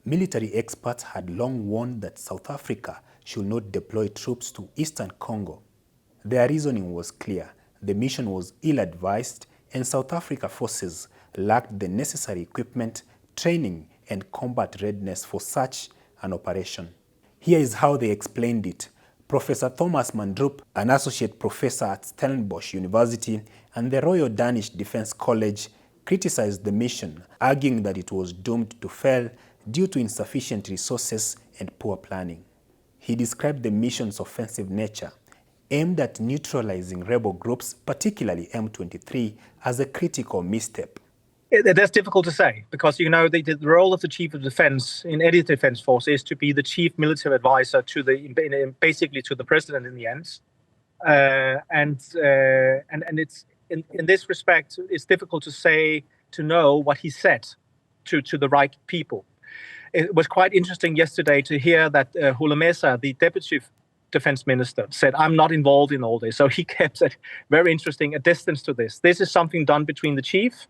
Military experts had long warned that South Africa should not deploy troops to eastern Congo. Their reasoning was clear. The mission was ill-advised and South Africa forces lacked the necessary equipment, training, and combat readiness for such an operation. Here is how they explained it. Professor Thomas Mandrup, an associate professor at Stellenbosch University and the Royal Danish Defence College, criticized the mission, arguing that it was doomed to fail due to insufficient resources and poor planning. He described the mission's offensive nature, aimed at neutralizing rebel groups, particularly M23, as a critical misstep. That's difficult to say because, you know, the role of the chief of defense in any defense force is to be the chief military advisor to basically to the president in the end. And it's in this respect, it's difficult to know what he said to the right people. It was quite interesting yesterday to hear that Hulumesa, the deputy defense minister, said, "I'm not involved in all this." So he kept a distance to this. This is something done between the chief,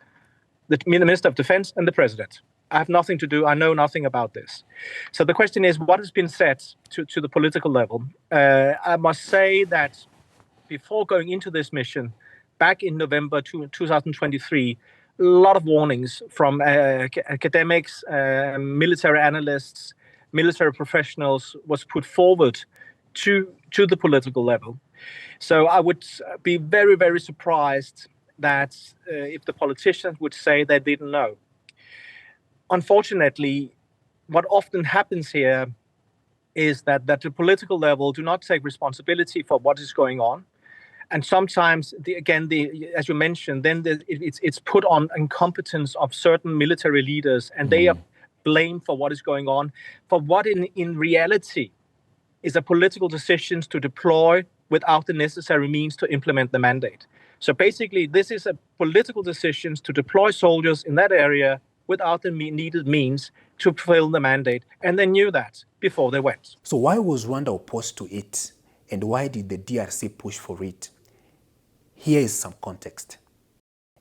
the Minister of Defense, and the President. I have nothing to do. I know nothing about this. So the question is, what has been said to the political level? I must say that before going into this mission, back in November 2023, a lot of warnings from academics, military analysts, military professionals was put forward to the political level. So I would be very, very surprised that if the politicians would say they didn't know. Unfortunately, what often happens here is that the political level do not take responsibility for what is going on. And sometimes, as you mentioned, then it's put on incompetence of certain military leaders, and they are blamed for what is going on, for what in reality is a political decision to deploy without the necessary means to implement the mandate. So basically, this is a political decision to deploy soldiers in that area without the needed means to fulfill the mandate, and they knew that before they went. So why was Rwanda opposed to it, and why did the DRC push for it? Here is some context.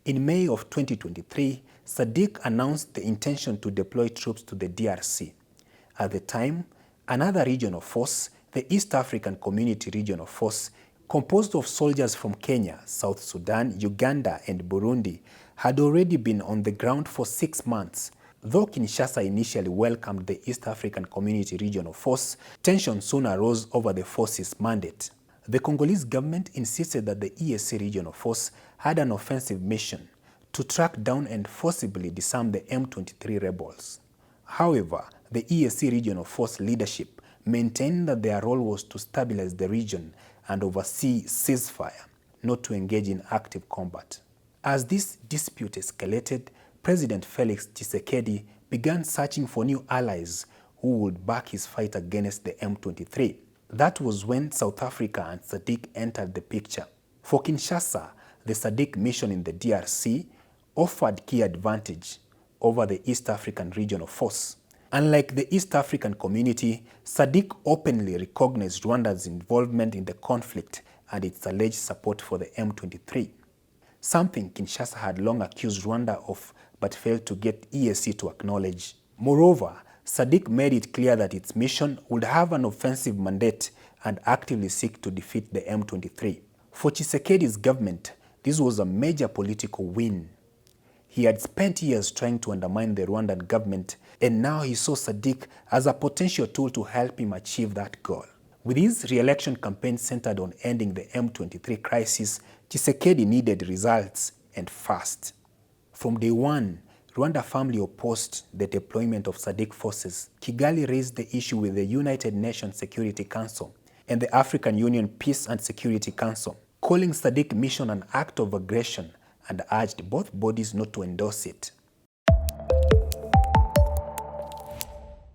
In May of 2023, SADC announced the intention to deploy troops to the DRC. At the time, another regional force, the East African Community Regional Force, composed of soldiers from Kenya, South Sudan, Uganda, and Burundi, had already been on the ground for 6 months. Though Kinshasa initially welcomed the East African Community Regional Force, tension soon arose over the force's mandate. The Congolese government insisted that the EAC Regional Force had an offensive mission to track down and forcibly disarm the M23 rebels. However, the EAC Regional Force leadership maintained that their role was to stabilize the region and oversee ceasefire, not to engage in active combat. As this dispute escalated, President Felix Tshisekedi began searching for new allies who would back his fight against the M23. That was when South Africa and SADC entered the picture. For Kinshasa, the SADC mission in the DRC offered key advantage over the East African Regional Force. Unlike the East African Community, SADC openly recognized Rwanda's involvement in the conflict and its alleged support for the M23, something Kinshasa had long accused Rwanda of but failed to get EAC to acknowledge. Moreover, SADC made it clear that its mission would have an offensive mandate and actively seek to defeat the M23. For Tshisekedi's government, this was a major political win. He had spent years trying to undermine the Rwandan government, and now he saw SADC as a potential tool to help him achieve that goal. With his re-election campaign centered on ending the M23 crisis, Tshisekedi needed results, and fast. From day one, Rwanda firmly opposed the deployment of SADC forces. Kigali raised the issue with the United Nations Security Council and the African Union Peace and Security Council, calling SADC mission an act of aggression and urged both bodies not to endorse it.